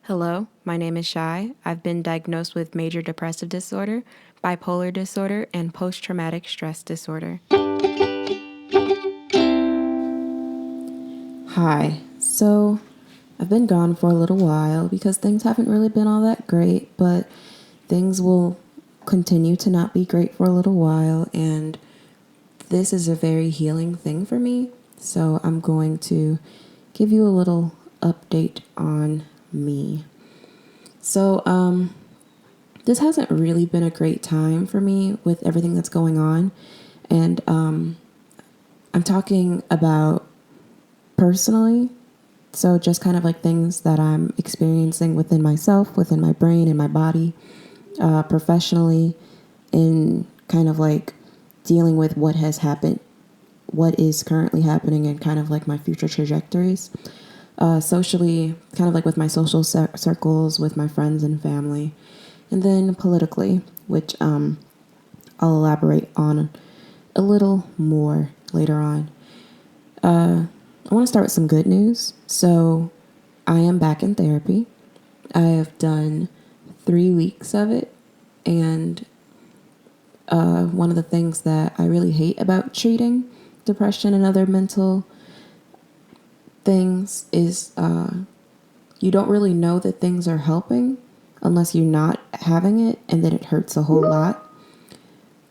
Hello, my name is Shai. I've been diagnosed with major depressive disorder, bipolar disorder, and post traumatic stress disorder. Hi. So, I've been gone for a little while because things haven't really been all that great, but things will continue to not be great for a little while, and this is a very healing thing for me. So, I'm going to give you a little update on me. So, this hasn't really been a great time for me with everything that's going on. And I'm talking about personally. So, just kind of like things that I'm experiencing within myself, within my brain and my body, professionally, in kind of like dealing with what has happened, what is currently happening, and kind of like my future trajectories. Socially, kind of like with my social circles, with my friends and family. And then politically, which I'll elaborate on a little more later on. I want to start with some good news. So I am back in therapy. I have done 3 weeks of it. And one of the things that I really hate about treating depression and other mental things is you don't really know that things are helping unless you're not having it, and then it hurts a whole lot.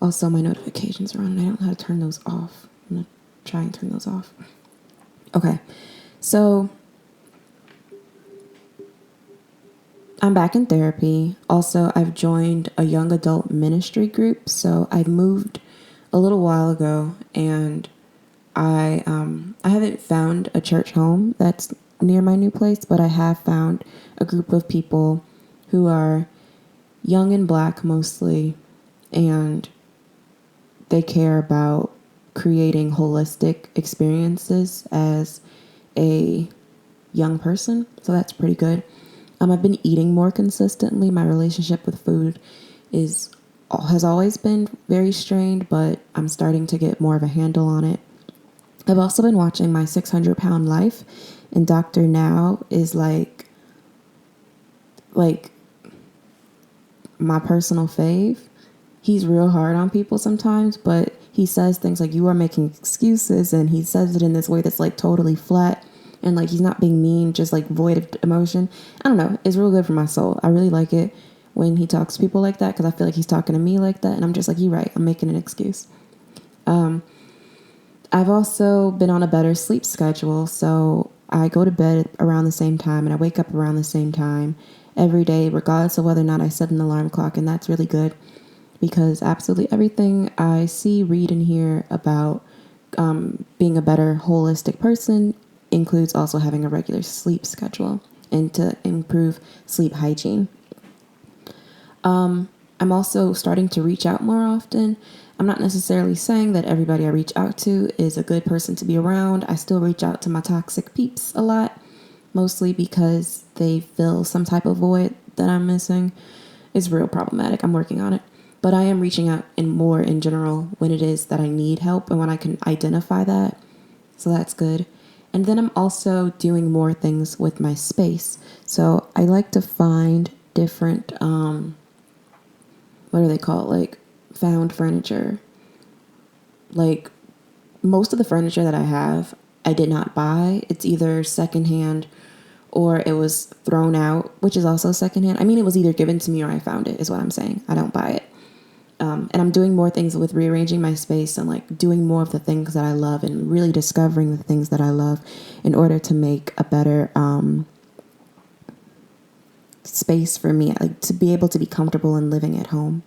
Also, my notifications are on, and I don't know how to turn those off. I'm going to try and turn those off. Okay, so I'm back in therapy. Also, I've joined a young adult ministry group. So I moved a little while ago, and I haven't found a church home that's near my new place, but I have found a group of people who are young and black mostly, and they care about creating holistic experiences as a young person. So that's pretty good. I've been eating more consistently. My relationship with food has always been very strained, but I'm starting to get more of a handle on it. I've also been watching My 600-Pound Life, and Dr. Now is like my personal fave. He's real hard on people sometimes, but he says things like, you are making excuses, and he says it in this way that's like totally flat, and like he's not being mean, just like void of emotion. I don't know. It's real good for my soul. I really like it when he talks to people like that, because I feel like he's talking to me like that, and I'm just like, you're right, I'm making an excuse. I've also been on a better sleep schedule, so I go to bed around the same time and I wake up around the same time every day, regardless of whether or not I set an alarm clock, and that's really good because absolutely everything I see, read, and hear about being a better holistic person includes also having a regular sleep schedule and to improve sleep hygiene. I'm also starting to reach out more often. I'm not necessarily saying that everybody I reach out to is a good person to be around. I still reach out to my toxic peeps a lot, mostly because they fill some type of void that I'm missing. It's real problematic. I'm working on it. But I am reaching out more in general when it is that I need help and when I can identify that. So that's good. And then I'm also doing more things with my space. So I like to find different, what do they call it? Like found furniture. Like most of the furniture that I have, I did not buy. It's either secondhand or it was thrown out, which is also secondhand. I mean, it was either given to me or I found it, is what I'm saying. I don't buy it. And I'm doing more things with rearranging my space and like doing more of the things that I love and really discovering the things that I love in order to make a better space for me, like to be able to be comfortable in living at home.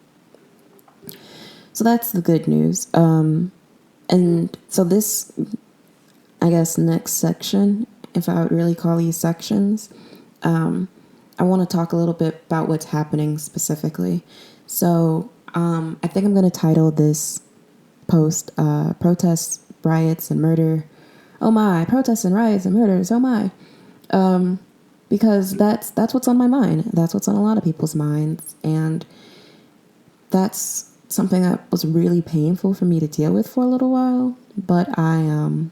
So that's the good news. And so this, I guess, next section, if I would really call these sections, I want to talk a little bit about what's happening specifically. So I think I'm going to title this post, Protests, Riots, and Murder. Oh my, protests and riots and murders, oh my. Because that's what's on my mind. That's what's on a lot of people's minds. And that's something that was really painful for me to deal with for a little while. But I'm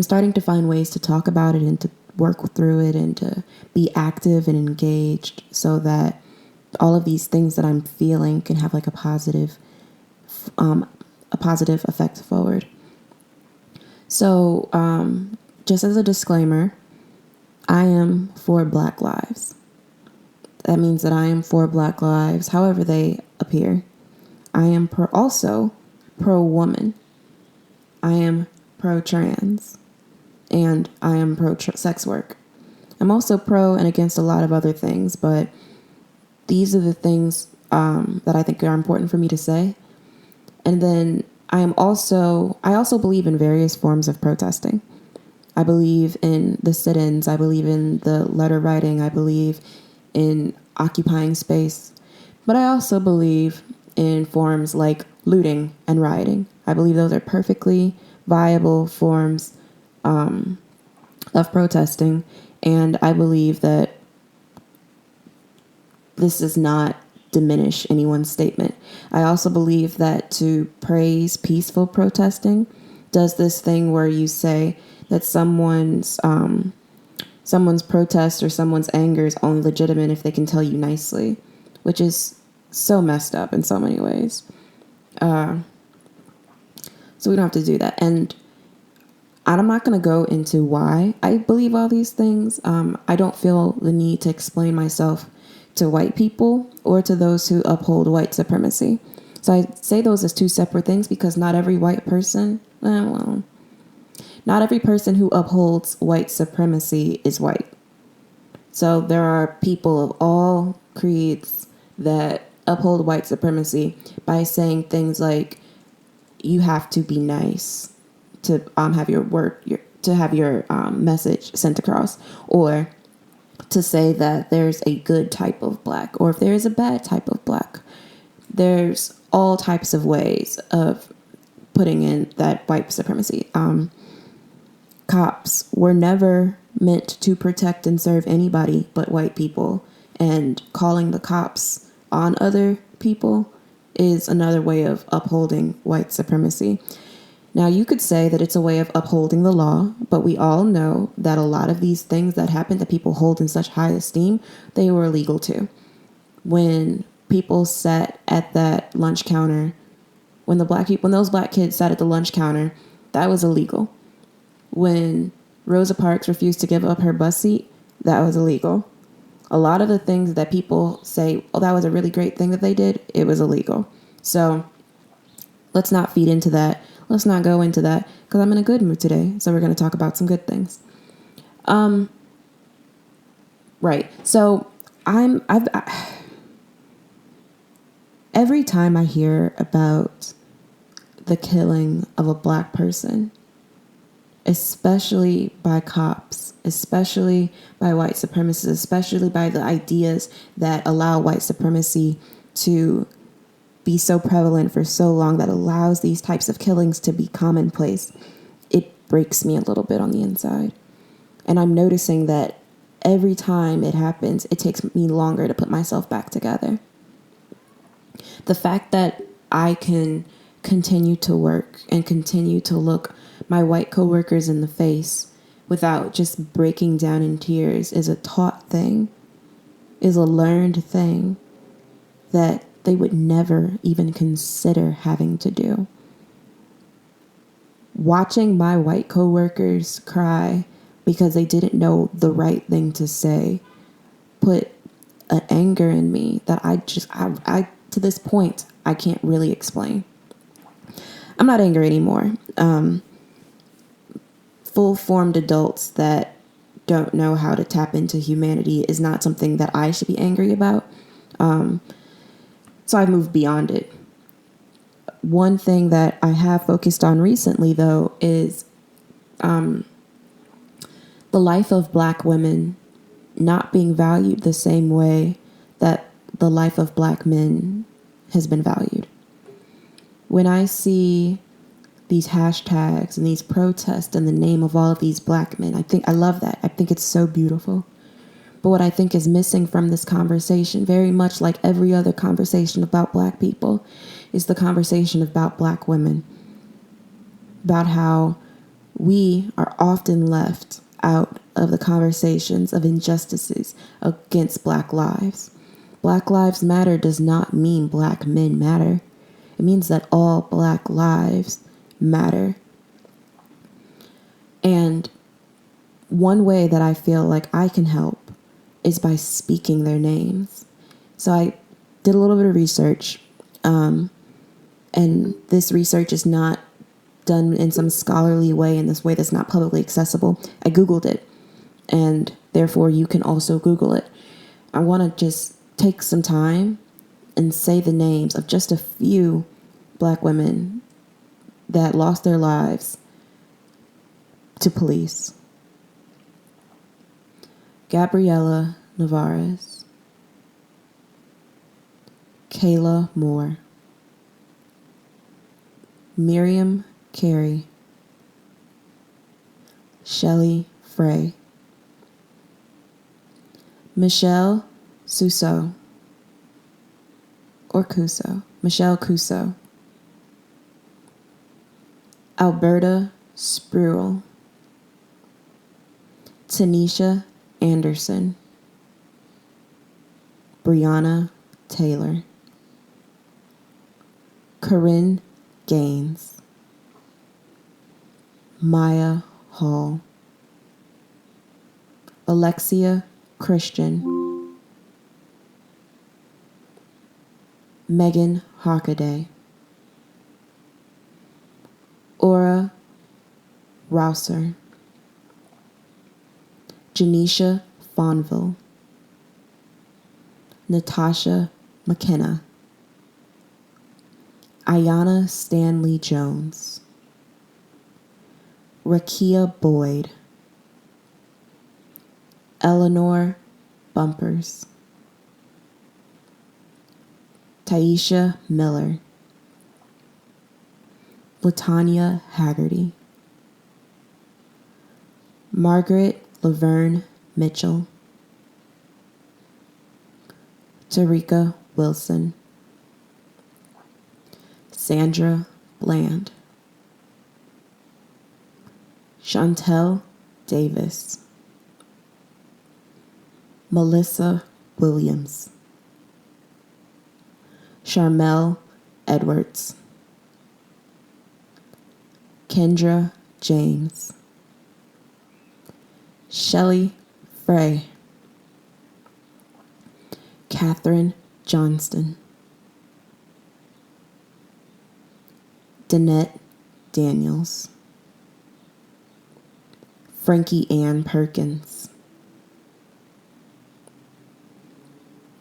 starting to find ways to talk about it and to work through it and to be active and engaged so that all of these things that I'm feeling can have like a positive effect forward. So, just as a disclaimer, I am for Black lives. That means that I am for Black lives, however they appear. I am also pro-woman. I am pro-trans. And I am pro-sex work. I'm also pro and against a lot of other things, but these are the things that I think are important for me to say. And then I also believe in various forms of protesting. I believe in the sit-ins. I believe in the letter writing. I believe in occupying space. But I also believe in forms like looting and rioting. I believe those are perfectly viable forms of protesting. And I believe that this does not diminish anyone's statement. I also believe that to praise peaceful protesting does this thing where you say that someone's protest or someone's anger is only legitimate if they can tell you nicely, which is so messed up in so many ways. So we don't have to do that. And I'm not going to go into why I believe all these things. I don't feel the need to explain myself to white people or to those who uphold white supremacy. So I say those as two separate things because not every white person, not every person who upholds white supremacy is white. So there are people of all creeds that uphold white supremacy by saying things like, you have to be nice to have your message sent across, or to say that there's a good type of black, or if there is a bad type of black. There's all types of ways of putting in that white supremacy. Cops were never meant to protect and serve anybody but white people, and calling the cops on other people is another way of upholding white supremacy. Now, you could say that it's a way of upholding the law, but we all know that a lot of these things that happen that people hold in such high esteem, they were illegal too. When people sat at that lunch counter, when those black kids sat at the lunch counter, that was illegal. When Rosa Parks refused to give up her bus seat, that was illegal. A lot of the things that people say, oh, that was a really great thing that they did, it was illegal. So let's not feed into that. Let's not go into that because I'm in a good mood today. So we're going to talk about some good things. Right. So every time I hear about the killing of a black person, especially by cops, especially by white supremacists, especially by the ideas that allow white supremacy to be so prevalent for so long, that allows these types of killings to be commonplace, it breaks me a little bit on the inside. And I'm noticing that every time it happens, it takes me longer to put myself back together. The fact that I can continue to work and continue to look my white coworkers in the face without just breaking down in tears is a taught thing, is a learned thing that they would never even consider having to do. Watching my white coworkers cry because they didn't know the right thing to say put an anger in me that I to this point, I can't really explain. I'm not angry anymore. Full-formed adults that don't know how to tap into humanity is not something that I should be angry about. So I've moved beyond it. One thing that I have focused on recently, though, is the life of black women not being valued the same way that the life of black men has been valued. When I see these hashtags and these protests in the name of all of these black men, I love that. I think it's so beautiful. But what I think is missing from this conversation, very much like every other conversation about black people, is the conversation about black women. About how we are often left out of the conversations of injustices against Black lives. Black Lives Matter does not mean Black men matter. It means that all Black lives matter. And one way that I feel like I can help is by speaking their names. So I did a little bit of research, and this research is not done in some scholarly way, in this way that's not publicly accessible. I Googled it, and therefore you can also Google it. I want to just take some time and say the names of just a few Black women that lost their lives to police. Gabriela Navarez, Kayla Moore, Miriam Carey, Shelley Frey, Michelle Suso, or Cuso, Michelle Cuso, Alberta Spruill, Tanisha Anderson, Breonna Taylor, Corinne Gaines, Maya Hall, Alexia Christian, Megan Hockaday, Aura Rouser, Janisha Fonville, Natasha McKenna, Ayanna Stanley Jones, Rakia Boyd, Eleanor Bumpers, Taisha Miller, Latanya Haggerty, Margaret Laverne Mitchell, Tarika Wilson, Sandra Bland, Chantel Davis, Melissa Williams, Charmel Edwards, Kendra James, Shelley Frey, Catherine Johnston, Danette Daniels, Frankie Ann Perkins.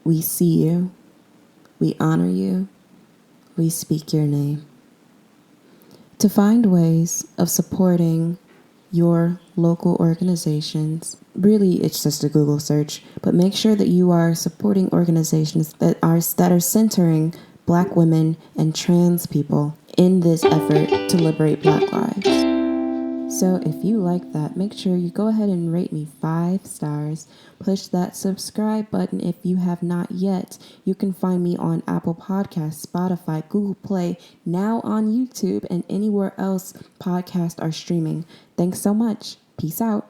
We see you, we honor you, we speak your name. To find ways of supporting your local organizations, really it's just a Google search, but make sure that you are supporting organizations that are centering Black women and trans people in this effort to liberate Black lives. So if you like that, make sure you go ahead and rate me 5 stars. Push that subscribe button if you have not yet. You can find me on Apple Podcasts, Spotify, Google Play, now on YouTube, and anywhere else podcasts are streaming. Thanks so much. Peace out.